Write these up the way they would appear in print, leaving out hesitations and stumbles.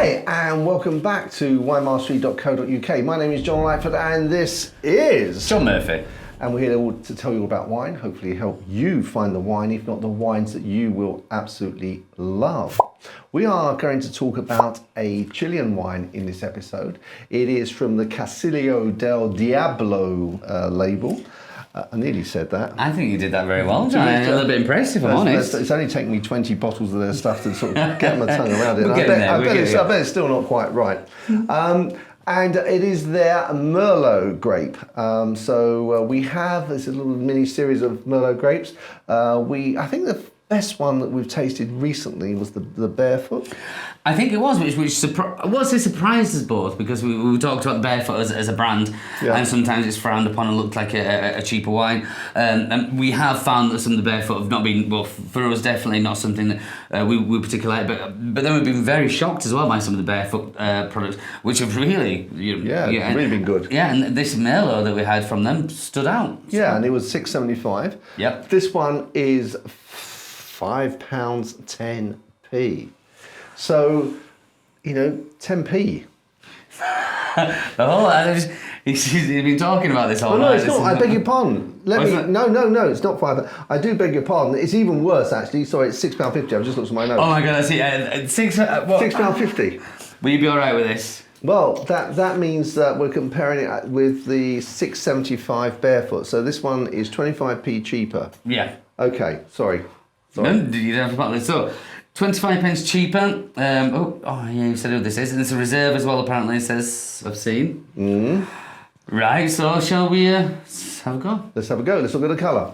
Hi, and welcome back to winemastery.co.uk. My name is John Lightfoot, and this is John Murphy. And we're here to tell you all about wine, hopefully help you find the wine, if not the wines that you will absolutely love. We are going to talk about a Chilean wine in this episode. It is from the Casillero del Diablo label. I nearly said that. I think you did that very well, John. I'm a little bit impressed, if I'm honest. It's only taken me 20 bottles of their stuff to sort of get my tongue around it. I bet it's still not quite right. And it is their Merlot grape. We have this little mini series of Merlot grapes. I think the best one that we've tasted recently was the Barefoot. I think it was, which surprised us both, because we talked about the Barefoot as a brand, and sometimes it's frowned upon and looked like a cheaper wine. And we have found that some of the Barefoot have not been, well, for us definitely not something that we particularly like, but then we've been very shocked as well by some of the Barefoot products, which have really, really been good. Yeah, and this Merlot that we had from them stood out. Yeah, and it was $6.75. Yep. This one is £5.10p. So, 10p. He's been talking about this all night. No, it's not. I beg your pardon. No, it's not £5. I do beg your pardon. It's even worse, actually. Sorry, it's £6.50. I've just looked at my notes. Oh my God, I see. £6.50. Will you be all right with this? Well, that means that we're comparing it with the $6.75 Barefoot. So this one is 25p cheaper. Yeah. Okay, sorry. No, you don't have to put this. So, 25 pence cheaper. You said who this is. And it's a reserve as well, apparently, it says, I've seen. Mm. Right, so shall we have a go? Let's have a go. Let's look at the colour.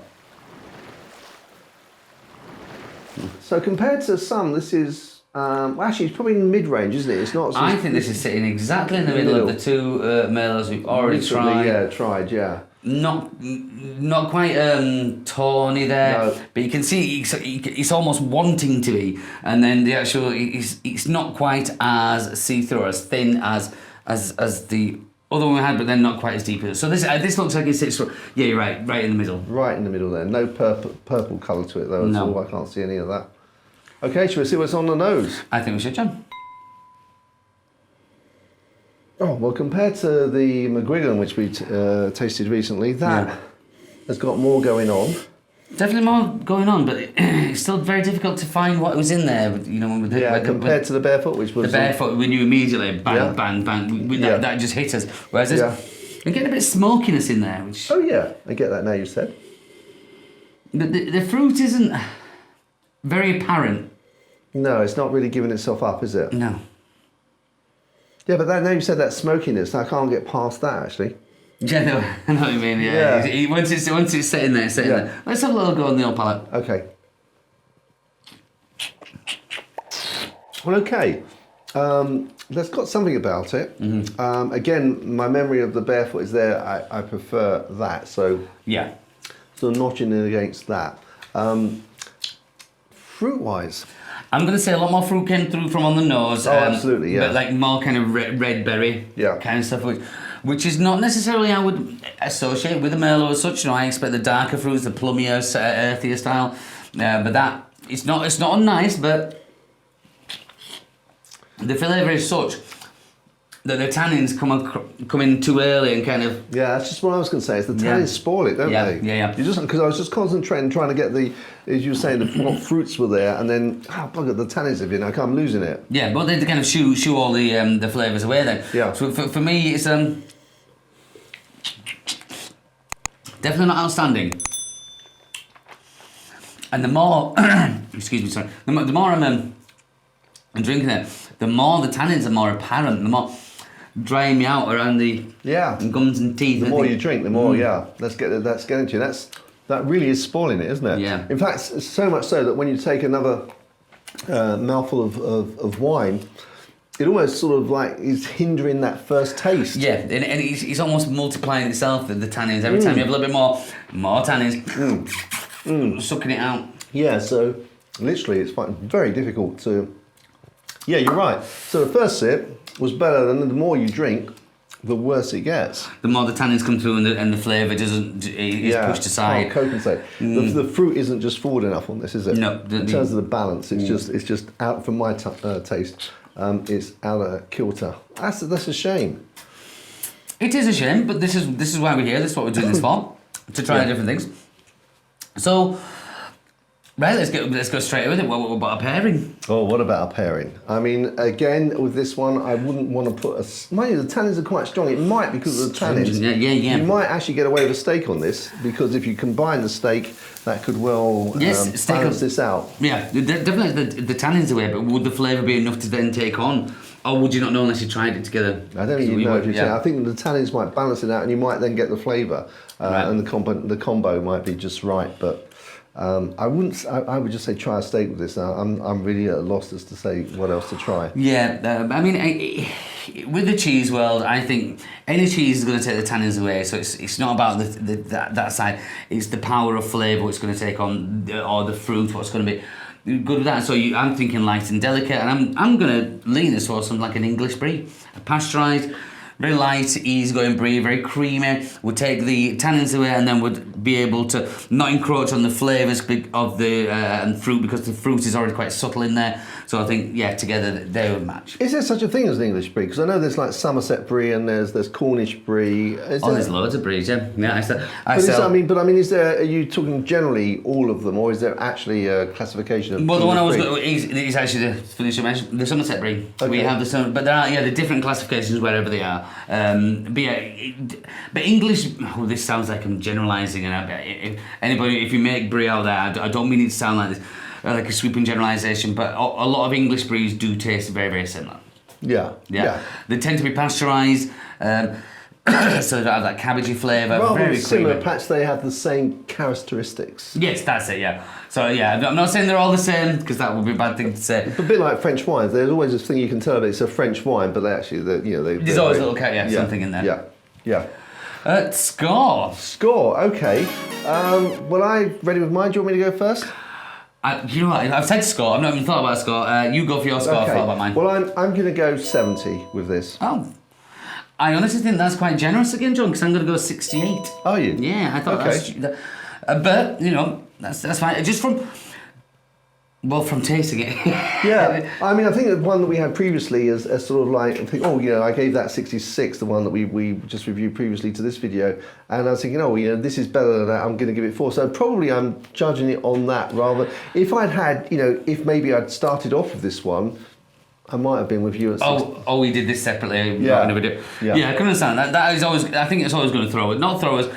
So compared to some, this is, actually it's probably in mid-range, isn't it? It's not. I think this is sitting exactly in the middle of the two Merlots we've already tried. Yeah, tried, yeah. Not quite tawny there, no. But you can see it's almost wanting to be, and then the actual it's not quite as see-through or as thin as the other one we had, but then not quite as deep. So this looks like it sits. Yeah, you're right in the middle. Right in the middle there. No purple colour to it though at all. I can't see any of that. Okay, shall we see what's on the nose? I think we should, John. Oh, well, compared to the McGuigan, which we tasted recently, that has got more going on. Definitely more going on, but it's still very difficult to find what was in there. Compared to the Barefoot, which was... The Barefoot, we knew immediately, bang, bang, bang. That just hit us. Whereas this, we're getting a bit of smokiness in there. Which, oh, yeah, I get that now you said. But the fruit isn't very apparent. No, it's not really giving itself up, is it? No. Yeah, but now you said that smokiness, I can't get past that, actually. Yeah, no, I know what you mean, yeah. Once it's sitting there, there. Let's have a little go on the old palate. Okay. Well, okay. That's got something about it. Mm-hmm. Again, my memory of the Barefoot is there. I prefer that, so... Yeah. So notching in against that. Fruit-wise... I'm going to say a lot more fruit came through from on the nose. Oh, absolutely, yeah. But like more kind of red berry kind of stuff, which is not necessarily I would associate with the Merlot as such. I expect the darker fruits, the plummier, earthier style. But that, it's not unnice, but the flavour is such that the tannins come in too early and kind of... Yeah, that's just what I was going to say, is the tannins spoil it, don't they? Yeah. Because I was just concentrating, trying to get as you were saying, what fruits were there, and then, bugger, the tannins have been, I'm losing it. Yeah, but they kind of shoo all the flavours away then. Yeah. So for me, it's definitely not outstanding. And the more, excuse me, sorry, the more I'm drinking it, the more the tannins are more apparent, the more drying me out around the gums and teeth. The more you drink, the more, that's getting to you. That really is spoiling it, isn't it? Yeah. In fact, so much so that when you take another mouthful of wine, it almost sort of like is hindering that first taste. Yeah, and it's almost multiplying itself, the tannins. Every time you have a little bit more tannins, sucking it out. Yeah, so literally it's very difficult to... Yeah, you're right. So the first sip was better, than the more you drink, the worse it gets. The more the tannins come through and the flavour is pushed aside. Can't compensate. The fruit isn't just forward enough on this, is it? No. In terms of the balance, it's just out from my taste. it's out of kilter. That's a shame. It is a shame, but this is why we're here. This is what we're doing this for, to try different things. So, right, let's go straight with it. What about a pairing? Oh, what about a pairing? I mean, again, with this one, I wouldn't want to put mind you, the tannins are quite strong. It might, because of the tannins, Yeah. you might actually get away with a steak on this, because if you combine the steak, that could well balance this out. Yeah, definitely the tannins away, but would the flavour be enough to then take on? Or would you not know unless you tried it together? I don't think you know if you say. I think the tannins might balance it out, and you might then get the flavour, and the combo might be just right. But I wouldn't. I would just say try a steak with this. Now I'm really at a loss as to say what else to try. Yeah, I mean, with the cheese world, I think any cheese is going to take the tannins away. So it's not about that side. It's the power of flavour it's going to take on, or the fruit. What's going to be good with that. So I'm thinking light and delicate, and I'm going to lean this towards something like an English brie, a pasteurised. Very light, easygoing brie, very creamy. Would take the tannins away, and then would be able to not encroach on the flavours of the fruit, because the fruit is already quite subtle in there. So I think, together they would match. Is there such a thing as an English brie? Because I know there's like Somerset brie and there's Cornish brie. There's loads of bries, yeah. I mean, is there? Are you talking generally all of them, or is there actually a classification of? Well, the one I was going is actually the Somerset brie. Okay. We have but there are the different classifications wherever they are. But English. Oh, this sounds like I'm generalising, and if you make brie out there, I don't mean it to sound like this, like a sweeping generalisation. But a lot of English bries do taste very, very similar. Yeah. They tend to be pasteurised. So they have that cabbagey flavour. Well, very similar. creamy. Perhaps they have the same characteristics. Yes, that's it. Yeah. So I'm not saying they're all the same, because that would be a bad thing to say. It's a bit like French wines. There's always this thing you can tell that it's a French wine, but there's always a little something in there. Yeah. Score. Okay. Well, I'm ready with mine. Do you want me to go first? You know what? I've said score. I've not even thought about a score. You go for your score. Okay. I've thought about mine. Well, I'm going to go 70 with this. Oh. I honestly think that's quite generous again, John, because I'm going to go 68. Are you? Yeah, I thought but, that's fine. Just from tasting it. Yeah, I mean, I think the one that we had previously is sort of like, I gave that 66, the one that we just reviewed previously to this video, and I was thinking, this is better than that, I'm going to give it 4. So probably I'm judging it on that rather. If I'd had, if maybe I'd started off with this one, I might have been with you at 60. Oh, we did this separately. Yeah. I can understand that. That is always. I think it's always going to not throw us,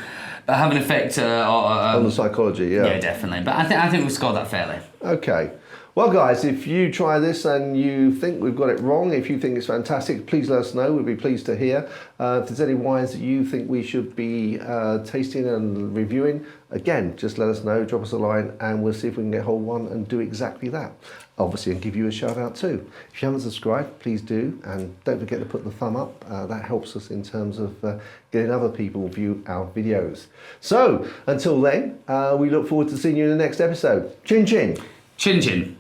but have an effect on the psychology. Yeah. Yeah, definitely. But I think we scored that fairly. Okay. Well, guys, if you try this and you think we've got it wrong, if you think it's fantastic, please let us know. We'd be pleased to hear. If there's any wines that you think we should be tasting and reviewing, again, just let us know, drop us a line, and we'll see if we can get hold of one and do exactly that. Obviously, and give you a shout out too. If you haven't subscribed, please do, and don't forget to put the thumb up. That helps us in terms of getting other people view our videos. So, until then, we look forward to seeing you in the next episode. Chin chin. Chin chin.